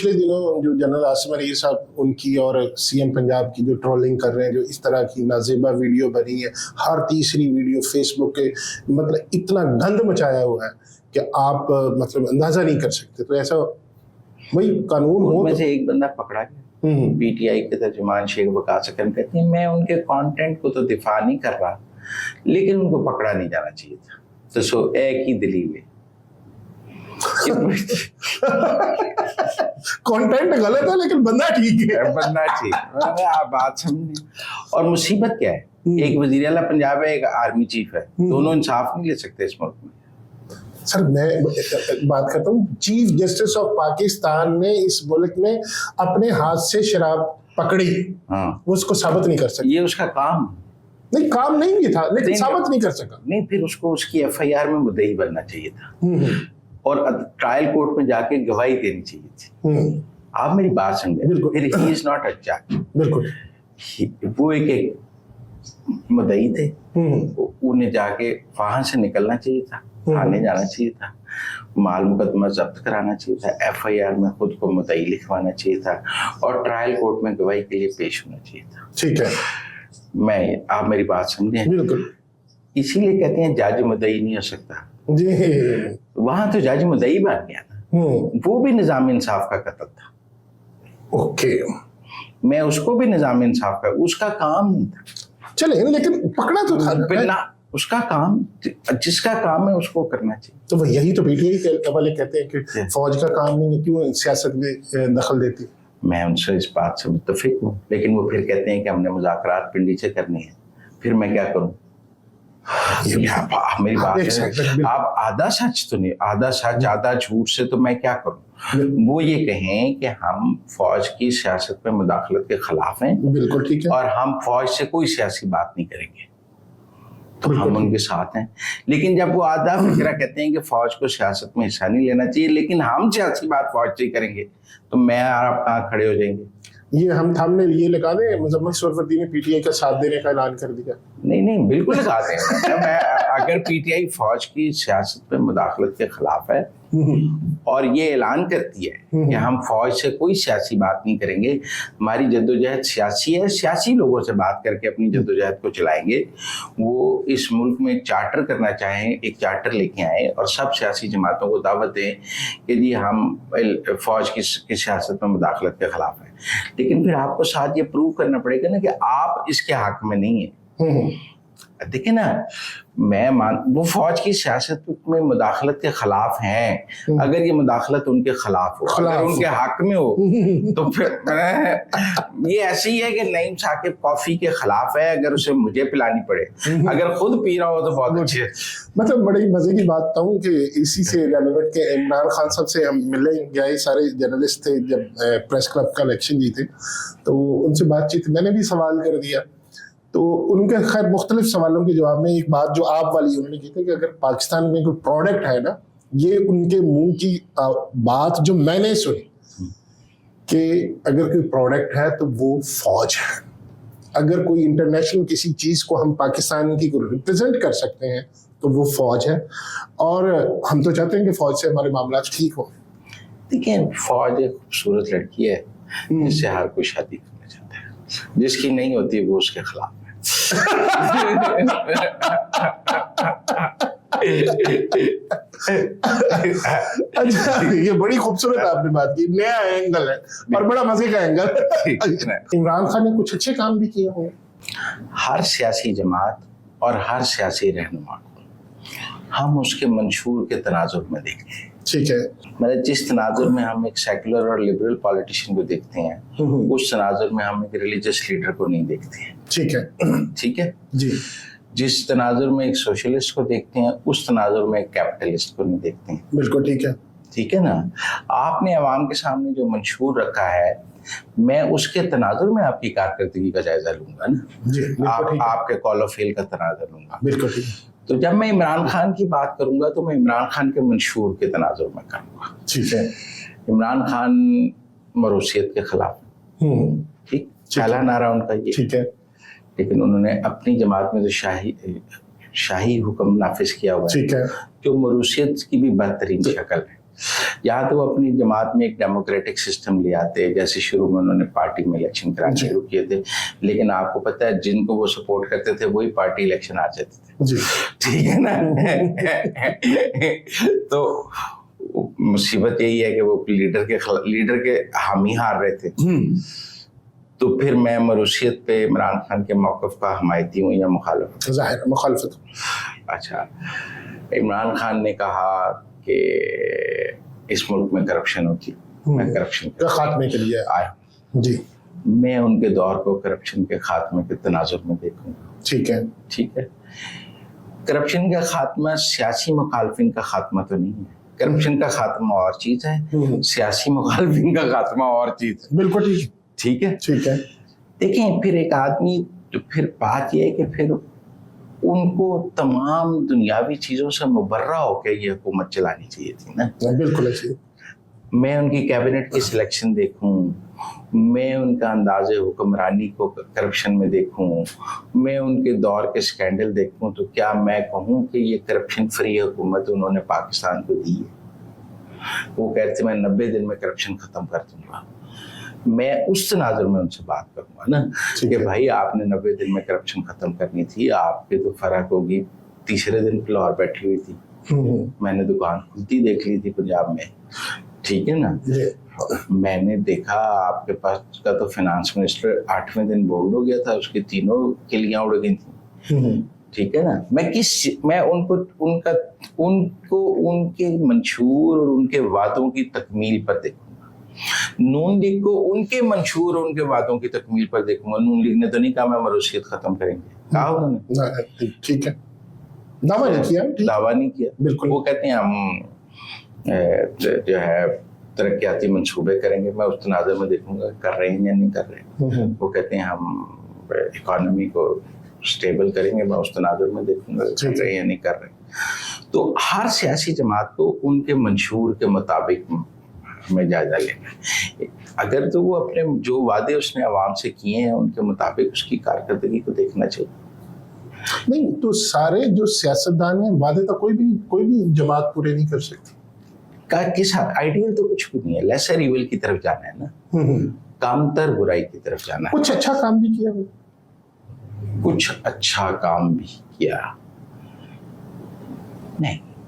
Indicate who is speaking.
Speaker 1: پچھلے دنوں جو جنرل عاصم علی صاحب ان کی اور CM پنجاب کی جو ٹرولنگ کر رہے ہیں، جو اس طرح کی نازیبا ویڈیو بنی ہے، ہر تیسری ویڈیو فیس بک کے مطلب اتنا گند مچایا ہوا ہے کہ آپ مطلب اندازہ نہیں کر سکتے. تو ایسا وہی قانون ہو.
Speaker 2: میں سے ایک بندہ پکڑا گیا PTI کے ترجمان شیخ وقاص اکرم کہتے ہیں میں ان کے کانٹینٹ کو تو دفاع نہیں کر رہا، لیکن ان کو پکڑا نہیں جانا چاہیے تھا. تو سو ایک ہی دلیل ہے،
Speaker 1: کانٹینٹ غلط ہے لیکن بندہ ٹھیک ہے.
Speaker 2: بندہ ٹھیک. آپ بات سمجھیں. اور مصیبت کیا ہے، ایک وزیر اعلیٰ پنجاب ہے، ایک آرمی چیف ہے، دونوں انصاف نہیں لے سکتے اس ملک میں.
Speaker 1: سر میں بات کرتا ہوں، چیف جسٹس آف پاکستان نے اس ملک میں اپنے ہاتھ سے شراب پکڑی، وہ اس کو ثابت نہیں کر سکتا.
Speaker 2: یہ اس کا کام
Speaker 1: نہیں، کام نہیں بھی تھا لیکن ثابت نہیں کر سکا.
Speaker 2: نہیں، پھر اس کو اس کی FIR میں مدعی بننا چاہیے تھا اور ٹرائل کورٹ میں جا کے گواہی دینی چاہیے تھی. آپ میری بات سمجھیں. پھر ہی از ناٹ اے جج. بالکل. وہ ایک مدعی تھے، انہیں جا کے وہاں سے نکلنا چاہیے تھا، آنے جانا چاہیے تھا، مال مقدمہ ضبط کرانا چاہیے تھا، FIR میں خود کو مدعی لکھوانا چاہیے تھا اور ٹرائل کورٹ میں گواہی کے لیے پیش ہونا چاہیے تھا. ٹھیک ہے. آپ میری بات سمجھیں. بالکل. اسی لیے کہتے ہیں جج مدعی نہیں ہو سکتا. جی. وہاں تو جج مدعی بن گیا تھا، وہ بھی نظام انصاف کا قتل تھا. اوکے. میں اس کو بھی نظام انصاف کا، اس کا کام نہیں تھا. چلے لیکن پکڑا تو تھا. اس کا کام، جس کا کام ہے اس کو کرنا چاہیے. تو یہی تو PTI کے والے کہتے ہیں کہ فوج کا کام نہیں ہے، کیوں سیاست میں دخل دیتی. میں ان سے اس بات سے متفق ہوں، لیکن وہ پھر کہتے ہیں کہ ہم نے مذاکرات پنڈی سے کرنے ہیں. پھر میں کیا کروں؟ میری بات ہے، آپ آدھا سچ تو نہیں، آدھا سچ آدھا جھوٹ سے تو میں کیا کروں؟ وہ یہ کہیں کہ ہم فوج کی سیاست میں مداخلت کے خلاف ہیں. بالکل ٹھیک ہے. اور ہم فوج سے کوئی سیاسی بات نہیں کریں گے، تو ہم ان کے ساتھ ہیں. لیکن جب وہ آدھا فکرہ کہتے ہیں کہ فوج کو سیاست میں حصہ نہیں لینا چاہیے لیکن ہم سیاسی بات فوج سے کریں گے، تو میں اور آپ کہاں کھڑے ہو جائیں گے؟ یہ ہم نے یہ لگا دیں مزمل سہروردی نے PTI کا ساتھ دینے کا اعلان کر دیا. نہیں بالکل لگا دیں. اگر PTI فوج کی سیاست میں مداخلت کے خلاف ہے اور یہ اعلان کرتی ہے کہ ہم فوج سے کوئی سیاسی بات نہیں کریں گے، ہماری جدوجہد سیاسی ہے، سیاسی لوگوں سے بات کر کے اپنی جدوجہد کو چلائیں گے. وہ اس ملک میں ایک چارٹر کرنا چاہیں، ایک چارٹر لے کے آئیں اور سب سیاسی جماعتوں کو دعوت دیں کہ جی ہم فوج کی سیاست میں مداخلت کے خلاف ہیں. لیکن پھر آپ کو ساتھ یہ پروو کرنا پڑے گا نا کہ آپ اس کے حق میں نہیں ہیں. دیکھیں نا، وہ فوج کی سیاست میں مداخلت کے خلاف ہیں. اگر یہ مداخلت ان کے خلاف ہو، اگر ان کے حق میں ہو، تو پھر یہ ایسی ہے کہ نعیم ثاقب کافی کے خلاف ہے اگر اسے مجھے پلانی پڑے، اگر خود پی رہا ہو تو بہت اچھے. مطلب بڑی مزے کی بات بتاؤں کہ اسی سے ریلیونٹ کہ عمران خان صاحب سے ہم ملے گئے، سارے جرنلسٹ تھے جب پریس کلب کا الیکشن جیتے، تو ان سے بات چیت میں نے بھی سوال کر دیا. تو ان کے خیر مختلف سوالوں کے جواب میں ایک بات جو آپ والی انہوں نے کی تھی کہ اگر پاکستان میں کوئی پروڈکٹ ہے نا، یہ ان کے منہ کی بات جو میں نے سنی کہ اگر کوئی پروڈکٹ ہے تو وہ فوج ہے. اگر کوئی انٹرنیشنل کسی چیز کو ہم پاکستان کی کو ریپرزینٹ کر سکتے ہیں تو وہ فوج ہے، اور ہم تو چاہتے ہیں کہ فوج سے ہمارے معاملات ٹھیک ہوں. دیکھیں، فوج ایک خوبصورت لڑکی ہے جس سے ہر کوئی شادی کرنا چاہتا ہے، جس کی نہیں ہوتی وہ اس کے خلاف. اچھا، یہ بڑی خوبصورت آپ نے بات کی، نیا اینگل ہے اور بڑا مزے کا اینگل. عمران خان نے کچھ اچھے کام بھی کیے ہوں. ہر سیاسی جماعت اور ہر سیاسی رہنما کو ہم اس کے منشور کے تناظر میں دیکھتے ہیں. ٹھیک ہے. مطلب جس تناظر میں ہم ایک سیکولر اور لبرل پالیٹیشین کو دیکھتے ہیں، اس تناظر میں ہم ایک ریلیجس لیڈر کو نہیں دیکھتے ہیں. ٹھیک ہے. ٹھیک ہے جی. جس تناظر میں ایک سوشلسٹ کو دیکھتے ہیں، اس تناظر میں ایک کیپٹلسٹ کو نہیں دیکھتے ہیں. بالکل ٹھیک ہے. ٹھیک ہے نا. آپ نے عوام کے سامنے جو منشور رکھا ہے، میں اس کے تناظر میں آپ کی کارکردگی کا جائزہ لوں گا نا. آپ کے کال آف فیل کا تناظر لوں گا. بالکل ٹھیک. تو جب میں عمران خان کی بات کروں گا تو میں عمران خان کے منشور کے تناظر میں کروں گا. ٹھیک ہے. عمران خان موروثیت کے خلاف، ٹھیک، پہلا نعرہ ان کا یہ. ٹھیک ہے. لیکن انہوں نے اپنی جماعت میں جو شاہی حکم نافذ کیا ہوا ہے، جو موروثیت کی بھی بدترین شکل ہے. یا تو وہ اپنی جماعت میں ایک ڈیموکریٹک سسٹم لے آتے، جیسے شروع میں انہوں نے پارٹی میں الیکشن کرانا شروع کیے تھے، لیکن آپ کو پتہ ہے جن کو وہ سپورٹ کرتے تھے وہی پارٹی الیکشن آ جاتے تھے، ٹھیک ہے نا. تو مصیبت یہی ہے کہ وہ لیڈر کے حامی ہار رہے تھے. تو پھر میں مروثیت پہ عمران خان کے موقف کا حمایتی ہوں یا مخالف؟
Speaker 1: ظاہر مخالفت.
Speaker 2: اچھا، عمران خان نے کہا کہ اس ملک میں کرپشن ہوتی، میں کرپشن
Speaker 1: کے خاتمے کے لیے
Speaker 2: آیا.
Speaker 1: جی،
Speaker 2: میں ان کے دور کو کرپشن کے خاتمے کے تناظر میں دیکھوں گا.
Speaker 1: ٹھیک ہے.
Speaker 2: کرپشن کا خاتمہ سیاسی مخالفین کا خاتمہ تو نہیں ہے. کرپشن کا خاتمہ اور چیز ہے، سیاسی مخالفین کا خاتمہ اور چیز ہے.
Speaker 1: بالکل
Speaker 2: ٹھیک ہے. دیکھیں پھر ایک آدمی، تو پھر بات یہ ہے کہ پھر ان کو تمام دنیاوی چیزوں سے مبرہ ہو کے یہ حکومت چلانی چاہیے تھی نا.
Speaker 1: بالکل ایسے.
Speaker 2: میں ان کی کیبنٹ کی سلیکشن دیکھوں، میں ان کا انداز حکمرانی کو کرپشن میں دیکھوں، میں ان کے دور کے سکینڈل دیکھوں، تو کیا میں کہوں کہ یہ کرپشن فری حکومت انہوں نے پاکستان کو دی ہے؟ وہ کہتے ہیں میں 90 دن میں کرپشن ختم کر دوں گا. میں اس تناظر میں ان سے بات کروں گا نا کہ بھائی آپ نے 90 دن میں کرپشن ختم کرنی تھی، آپ کے تو فرق ہوگی. تیسرے دن فلور بیٹھی ہوئی تھی، میں نے دکان کھلتی دیکھ لی تھی پنجاب میں، ٹھیک ہے نا. میں نے دیکھا آپ کے پاس کا تو فائنانس منسٹر 8ویں دن بورڈ ہو گیا تھا، اس کی تینوں کلیاں اڑ گئی تھیں، ٹھیک ہے نا. میں ان کو ان کے منشور اور ان کے وعدوں کی تکمیل پر دیکھوں. نون لیگ کو ان کے منشور اور ان کے وعدوں کی تکمیل پر دیکھوں گا. نون لیگ نے تو نہیں کہا میں مروثیت ختم کریں گے، کہا انہوں نے.
Speaker 1: ٹھیک ہے. دعویٰ نہیں کیا.
Speaker 2: بالکل. وہ کہتے ہیں ہم جو ہے ترقیاتی منصوبے کریں گے. میں اس تناظر میں دیکھوں گا کر رہے ہیں یا نہیں کر رہے. وہ کہتے ہیں ہم اکانومی کو اسٹیبل کریں گے. میں اس تناظر میں دیکھوں گا کر رہے ہیں یا نہیں کر رہے. تو ہر سیاسی جماعت کو ان کے منشور کے مطابق ہمیں جائزہ لینا. اگر تو وہ اپنے جو وعدے اس نے عوام سے کیے ہیں ان کے مطابق اس کی کارکردگی کو دیکھنا چاہیے.
Speaker 1: نہیں تو سارے جو سیاستدان ہیں وعدے تو کوئی بھی جماعت پورے نہیں کر سکتی.
Speaker 2: کس آئیڈیل تو کچھ بھی نہیں ہے. لیسر ایول کی طرف جانا ہے نا، کم تر برائی کی طرف جانا ہے.
Speaker 1: کچھ اچھا کام بھی کیا،
Speaker 2: کچھ اچھا کام بھی کیا نہیں.